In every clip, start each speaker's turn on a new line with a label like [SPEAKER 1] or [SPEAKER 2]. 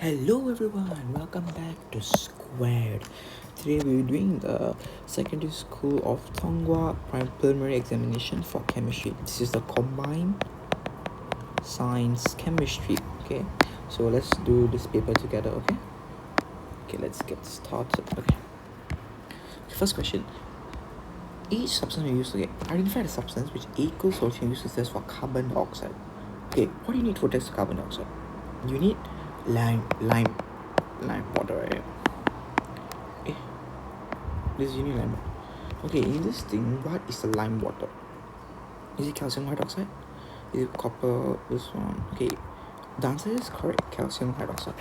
[SPEAKER 1] Hello everyone, welcome back to Squared. Today we're doing the secondary school of Thonghua preliminary examination for chemistry. This is the combined science chemistry. Okay, so let's do this paper together. Okay, let's get started. Okay, first question. Each substance we use to identify the substance which aqueous solution uses test for carbon dioxide. Okay, what do you need for test carbon dioxide? You need lime water, right? Okay, this is lime water. Okay, in this thing, what is the lime water? Is it calcium hydroxide? Is it copper? This one. Okay, the answer is correct, calcium hydroxide.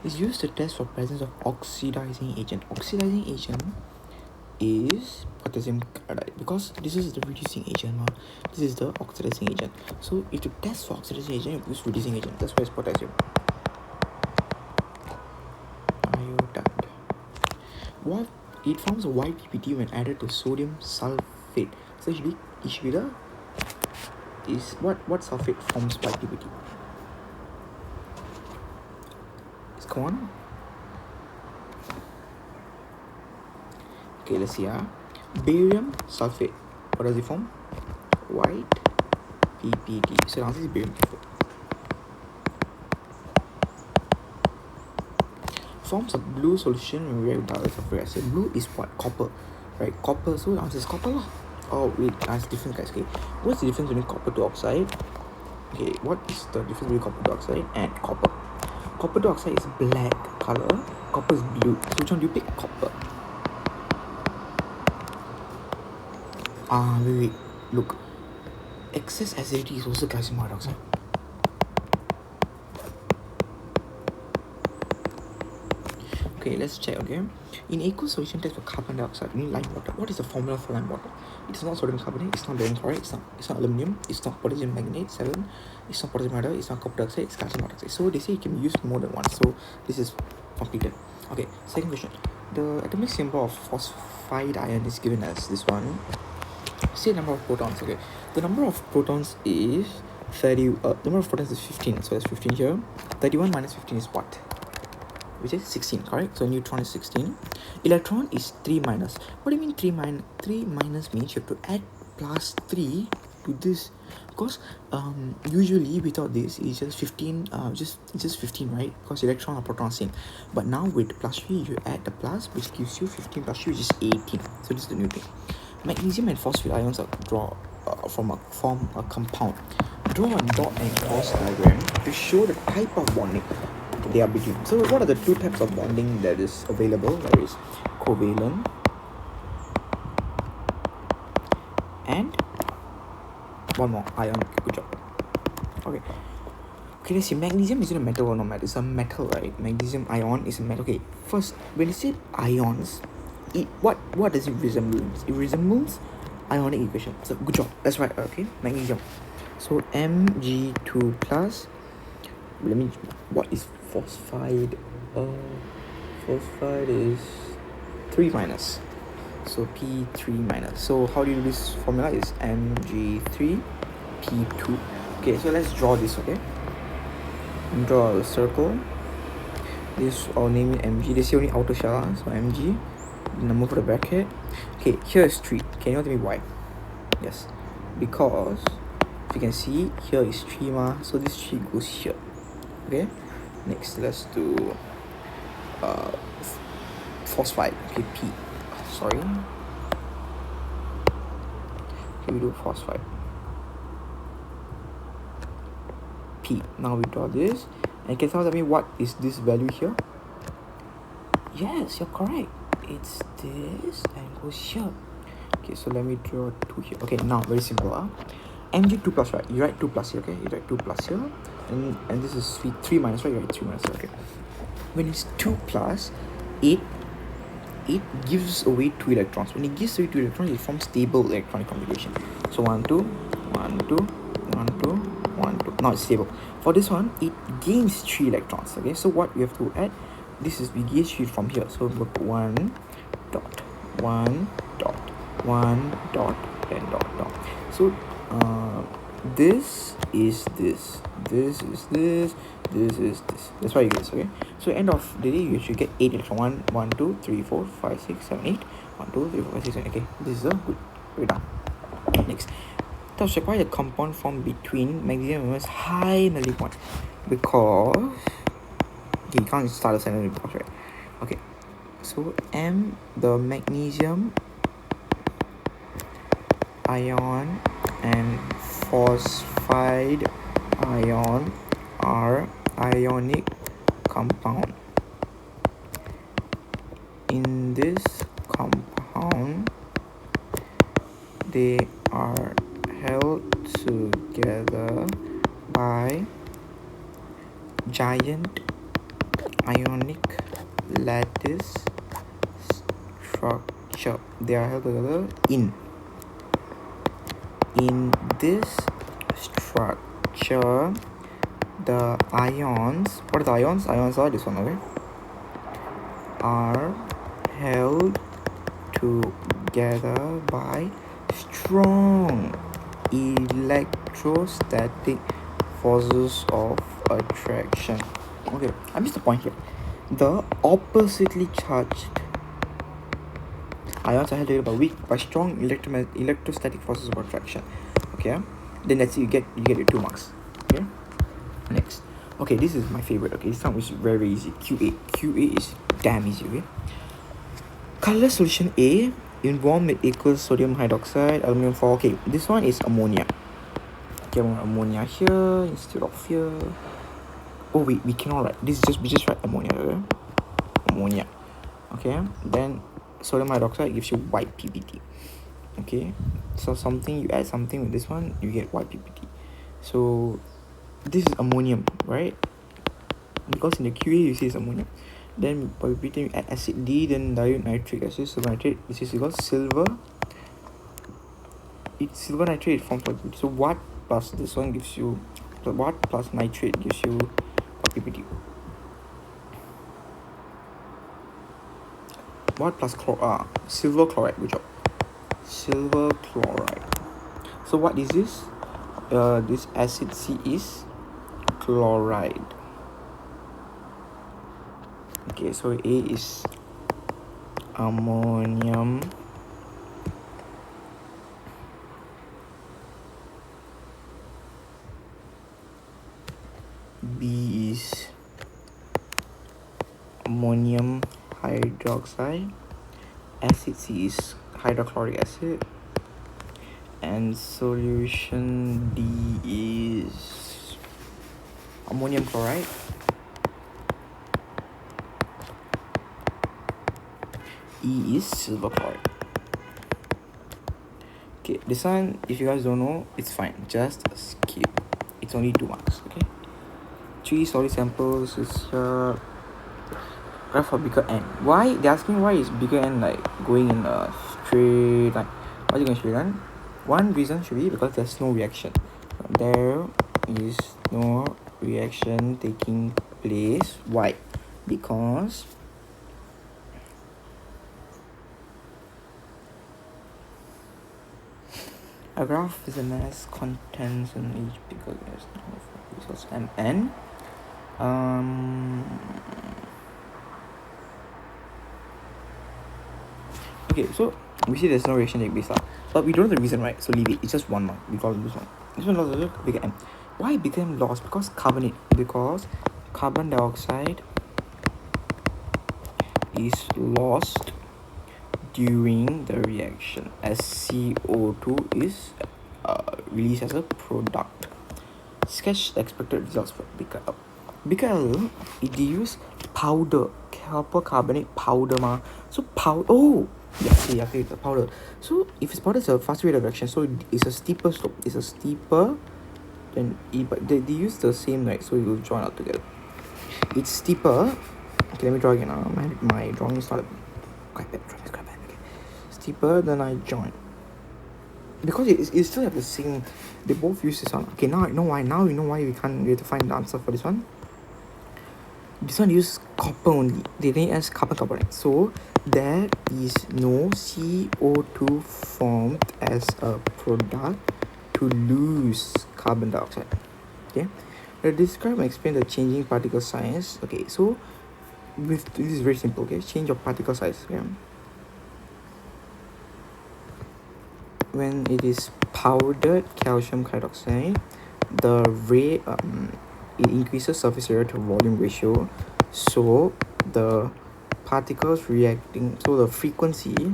[SPEAKER 1] It's used to test for presence of oxidizing agent. Oxidizing agent is potassium chloride because this is the reducing agent. This is the oxidizing agent. So if you test for oxidizing agent, you use reducing agent. That's why it's potassium iodide. What it forms a white PPT when added to sodium sulfate. So it should be the is what sulfate forms white PPT? Come on. Okay, let's see. Barium sulfate. What does it form? White PPT. So the answer is barium sulfate. Forms a blue solution when we react with disulfuric acid. Blue is what? Copper, right? Copper. So the answer is copper lah. Oh wait, that's different, guys. Okay, what's the difference between copper dioxide? Okay, what is the difference between copper dioxide and copper? Copper dioxide is black color, copper is blue. So which one do you pick? Copper. Wait, look. Excess acidity is also calcium hydroxide. Okay, let's check. Okay, in aqueous solution test for carbon dioxide, we need lime water. What is the formula for lime water? It's not sodium carbonate, it's not barium chloride, it's not aluminum, it's not potassium manganate 7, it's not potassium hydroxide, it's not copper dioxide, it's calcium hydroxide. So they say it can be used more than once. So this is completed. Okay, second question. The atomic symbol of phosphide ion is given as this one. Say number of protons. Okay, the number of protons is 30. Number of protons is 15. So that's 15 here. 31 minus 15 is what? Which is 16, correct? So neutron is 16. Electron is 3 minus. What do you mean 3 minus means you have to add plus 3 to this, because usually without this it's just 15, just 15, right? Because electron and proton are same. But now with plus 3 you add the plus, which gives you 15 plus 3, which is 18. So this is the new thing. Magnesium and phosphate ions are form a compound. Draw a dot and cross diagram to show the type of bonding they are between. So what are the two types of bonding that is available? There is covalent and one more, ion. Good job. Okay, let's see. Magnesium is it a metal or not metal? It's a metal, right? Magnesium ion is a metal. Okay, first, when you say ions, what does it resemble? It resembles ionic equation. So good job, that's right. Okay, magnesium. So Mg2 plus. What is phosphide? Phosphide is 3 minus. So P3 minus. So how do you do this formula? Is Mg3 P2. Okay, so let's draw this. Okay, draw a circle. This I'll name it Mg. This is only outer shell, so Mg. Number for the bracket. Okay, here is 3. Can you tell me why? Yes, because if you can see, here is 3 so this 3 goes here. Okay, next let's do phosphide. Okay, P. Sorry. Okay, we do phosphide. P. Now we draw this, and can someone tell me what is this value here? Yes, you're correct. It's this and goes here. Okay, so let me draw 2 here. Okay, now very simple. Mg2 plus, right? You write 2 plus here. Okay, you write 2 plus here, and this is 3 minus, right? You write 3 minus here. Okay, when it's 2 plus, it gives away 2 electrons. When it gives away 2 electrons, it forms stable electronic configuration. So 1 2 1 2 1 2 1 2. Now it's stable. For this one, it gains 3 electrons. Okay, so what we have to add? This is we gauge it from here. So look, 1 dot 1 dot 1 dot then dot dot. So this is this, this is this, this is this. That's why you get this, okay? So end of the day, you should get 8 electron. 1, 1, 2, 3, 4, 5, 6, 7, 8. 1, 2, 3, 4, 5, 6, 7. Okay, this is a good breakdown. Next, thus require the compound form between magnesium and high melting point, because you can't start a sentence because, right? Okay, so M, the magnesium ion and phosphide ion are ionic compound. In this compound, they are held together by giant ionic lattice structure. They are held together in this structure. The ions, what are the ions? Ions are this one, okay? Are held together by strong electrostatic forces of attraction. Okay, I missed the point here. The oppositely charged ions are held together by strong electrostatic forces of attraction. Okay, then that's it. You get your 2 marks. Okay, next. Okay, this is my favorite. Okay, this one is very easy. QA is damn easy. Okay, color solution A in warm with equals sodium hydroxide, aluminum 4. Okay, this one is ammonia. Okay, ammonia here instead of here. Oh wait, we cannot write this. We just write ammonia. Okay? Ammonia. Okay, then sodium hydroxide gives you white PBT. Okay, so you add something with this one, you get white PBT. So this is ammonium, right? Because in the QA you see it's ammonium. Then by repeating, you add acid D, then dilute nitric acid, silver nitrate. This is equal silver. It's silver nitrate forms like so what plus this one gives you, so what plus nitrate gives you a PBT. What plus silver chloride. Good job. Silver chloride. So what is this? This acid C is chloride. Okay, so A is ammonium. B is ammonium hydroxide. Acid C is hydrochloric acid. And solution D is ammonium chloride. E is silver chloride. Okay, this one, if you guys don't know, it's fine. Just skip. It's only 2 marks. Okay. 3 solid samples is graph for bigger N. Why? They're asking why is bigger N like going in a straight line. Why is it going straight line? One reason should be because there's no reaction. There is no reaction taking place. Why? Because a graph is a mass contents in each bigger gas resource Mn. Okay, so we see there's no reaction take place, but we don't know the reason, right? So leave it. It's just 1 mark. We call it this one. This one lost bigger M. Why it became lost? Because carbonate. Because carbon dioxide is lost during the reaction as CO2 is released as a product. Sketch the expected results for bigger L. Bigger L, it use powder, copper carbonate powder ma. So powder. Oh. Yeah, okay, the powder. So if it's powder, it's a faster rate of reaction. So it's a steeper slope. It's a steeper than E, but they use the same, right? So it will join out together. It's steeper. Okay, let me draw again. My drawing is not quite bad. Okay. Steeper than I join. Because it still have the same. They both use this one. Okay, now I know why. Now we know why we have to find the answer for this one. This one uses copper only. They didn't use carbon carbonate. So there is no CO2 formed as a product to lose carbon dioxide. Okay, describe and explain the changing particle size. Okay, so this is very simple. Okay, change of particle size. Okay, when it is powdered calcium hydroxide, the rate it increases surface area to volume ratio, so the particles reacting, so the frequency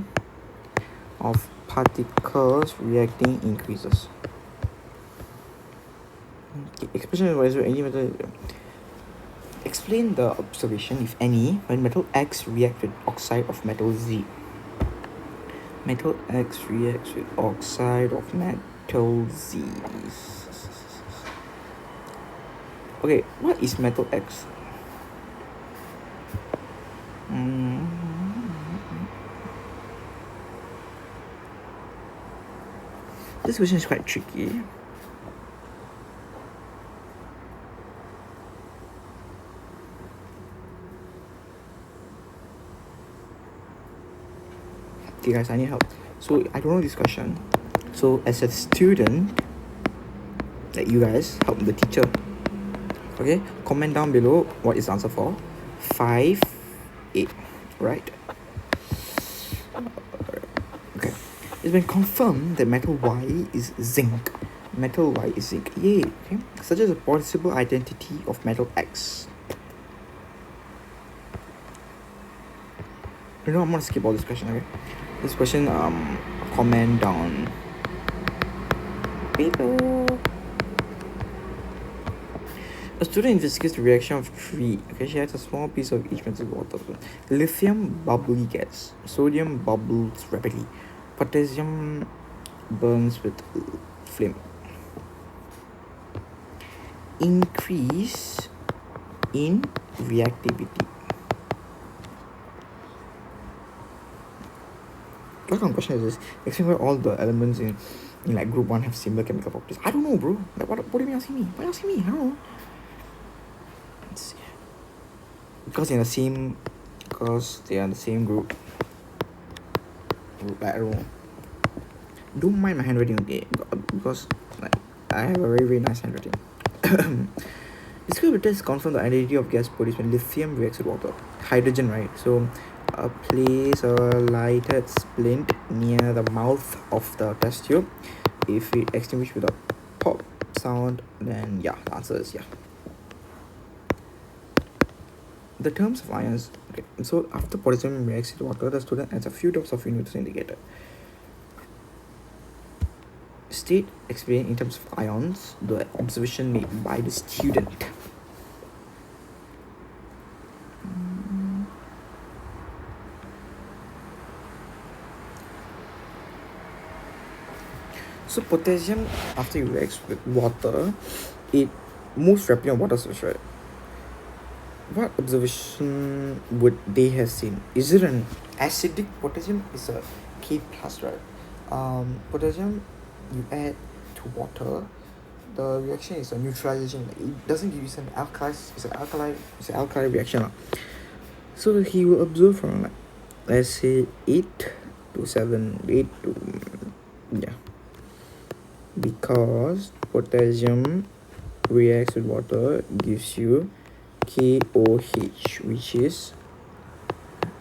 [SPEAKER 1] of particles reacting increases. Okay, expression is any metal. Explain the observation, if any, when metal X reacts with oxide of metal Z. Metal X reacts with oxide of metal Z. Okay, what is metal X? This question is quite tricky. Okay guys, I need help. So I don't know this question. So as a student, like you guys, help the teacher. Okay, comment down below what is the answer for 5, 8, right? Okay, it's been confirmed that metal Y is zinc. Metal Y is zinc. Yay. Okay, such as a possible identity of metal X. You know, I'm gonna skip all this question. Okay, this question comment down below. A student investigates the reaction of three. Okay, she adds a small piece of each metal water. Lithium bubbly gas. Sodium bubbles rapidly. Potassium burns with flame. Increase in reactivity. What kind of question is this? Explain why all the elements in like group 1 have similar chemical properties. I don't know, bro. Like, what do you mean asking me? Why are you asking me? I don't know. Let's see. Because they are in the same group. Like, I don't know. Don't mind my handwriting, okay? Because like I have a very, very nice handwriting. Describe the test confirm the identity of gas produced when lithium reacts with water. Hydrogen, right? So place a lighted splint near the mouth of the test tube. If it extinguishes with a pop sound, then yeah, the answer is yeah. The terms of ions. Okay, so after potassium reacts with water, the student adds a few drops of universal indicator. State, explain in terms of ions the observation made by the student. So potassium, after it reacts with water, it moves rapidly on water surface, right? What observation would they have seen? Is it an acidic potassium? Is a K plus, right? Potassium you add to water, the reaction is a neutralization. It doesn't give you some alkali. It's an alkali reaction. So he will observe from like, let's say 8 to 7, 8 to yeah. Because potassium reacts with water gives you KOH, which is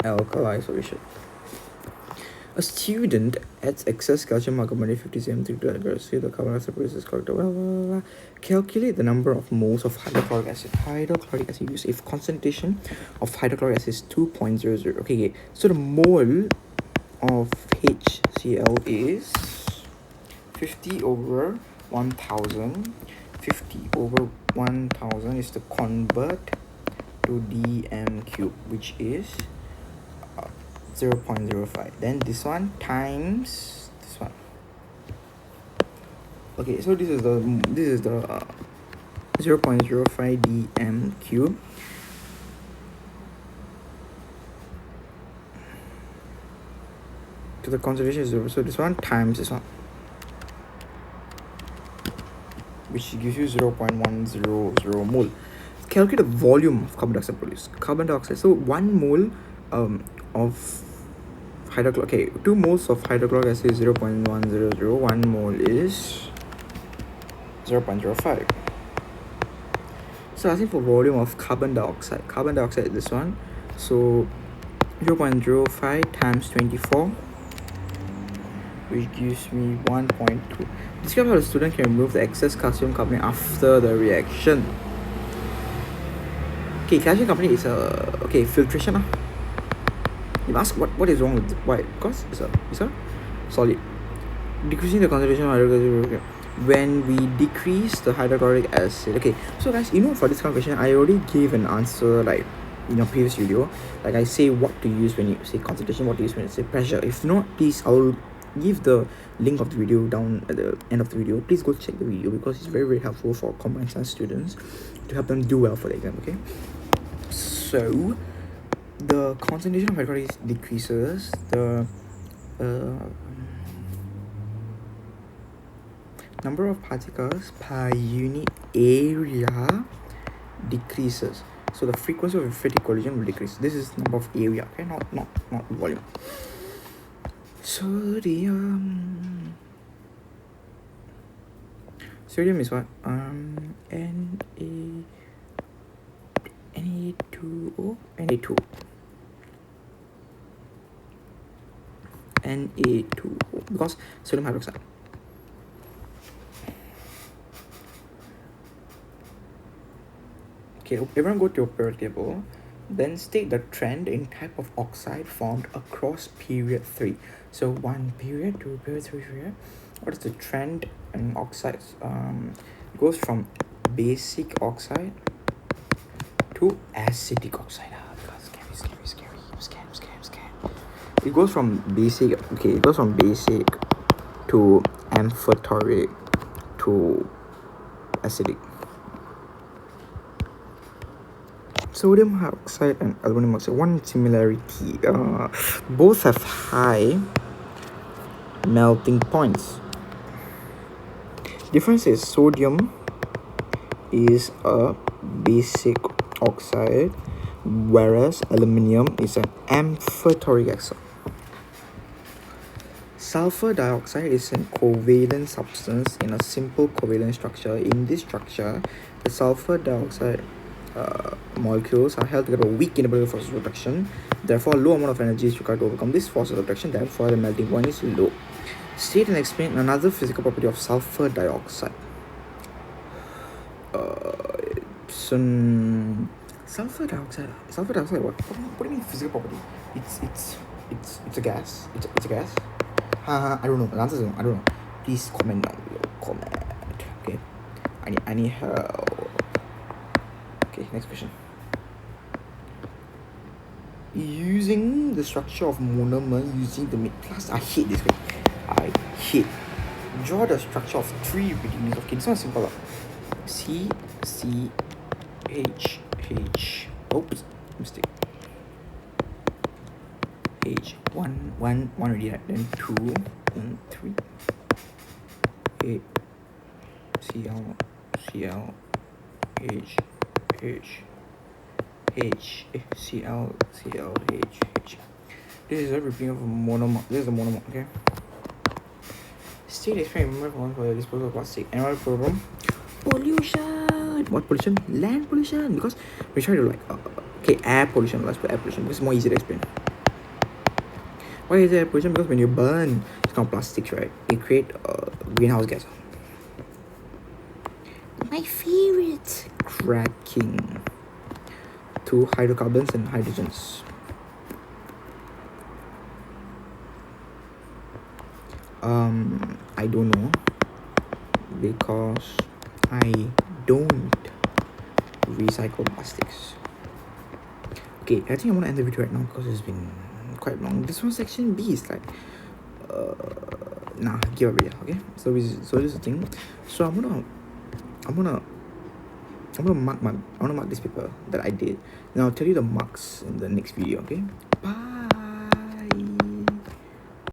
[SPEAKER 1] alkali solution. A student adds excess calcium carbonate 50 cm to the aggressive, the carbon dioxide produces correct. Calculate the number of moles of hydrochloric acid. Hydrochloric acid used if concentration of hydrochloric acid is 2.00. Okay, so the mole of HCl is 50 over 1000. 50 over 1000 is to convert to dm cube, which is 0.05. Then this one times this one. Okay, so this is the 0.05 dm cube. So the concentration is 0. So this one times this one, which gives you 0.100 mole. Calculate the volume of carbon dioxide produced. Carbon dioxide. So 1 mole of hydrochloric. Okay, 2 moles of hydrochloric acid is 0.100. 1 mole is 0.05. So asking for volume of carbon dioxide. Carbon dioxide is this one. So 0.05 times 24, which gives me 1.2. Describe how the student can remove the excess calcium carbonate after the reaction. Okay, calcium carbonate is filtration. You ask what is wrong with it? Why? Because it's a solid. Decreasing the concentration of hydrochloric acid. When we decrease the hydrochloric acid. Okay, so guys, for this kind of question, I already gave an answer like in a previous video. Like I say what to use when you say concentration, what to use when you say pressure. If not, please, I'll give the link of the video down at the end of the video. Please go check the video because it's very helpful for combined science students to help them do well for the exam. Okay, so the concentration of hydrochloric decreases, the number of particles per unit area decreases. So the frequency of emphatic collision will decrease. This is number of area, okay, not volume. Sodium is what? Na2O, Na2O, because sodium hydroxide. Okay, everyone go to your periodic table. Then state the trend in type of oxide formed across period 3. So 1 period, 2 period, 3 period. What is the trend in oxides? It goes from basic oxide to acidic oxide. Scary. I'm scared. It goes from basic to amphoteric to acidic. Sodium hydroxide and aluminum oxide, one similarity, both have high melting points. Difference is sodium is a basic oxide, whereas aluminum is an amphoteric oxide. Sulfur dioxide is a covalent substance in a simple covalent structure. In this structure, the sulfur dioxide molecules are held together weak inability forces of reduction. Therefore, a low amount of energy is required to overcome this force of reduction. Therefore, the melting point is low. State and explain another physical property of sulfur dioxide. Sulfur dioxide. What do you mean physical property? It's a gas. It's a gas. I don't know. The answer is I don't know. Please comment down below. Comment. Okay. I need help. Okay, next question. Using the structure of monomer using the class. I hate this way. Draw the structure of 3 repeating units. Okay, this one is simple. C H. Oops, mistake. H. One already, right? Then 2 and 3. A Cl H Cl H. This is a repeating of a monomer. This is a monomer, okay? State experiment for the disposal of plastic. Another problem. Pollution. What pollution? Land pollution. Because we try to air pollution. Let's put air pollution because it's more easy to explain. Why is air pollution? Because when you burn this kind of plastics, right, it create greenhouse gas. My favorite, cracking. 2 hydrocarbons and hydrogens. I don't know because I don't recycle plastics. Okay, I think I want to end the video right now because it's been quite long. This one section B is like give up already. Okay, so this is the thing. So I'm gonna mark this paper that I did, and I'll tell you the marks in the next video. Okay, bye.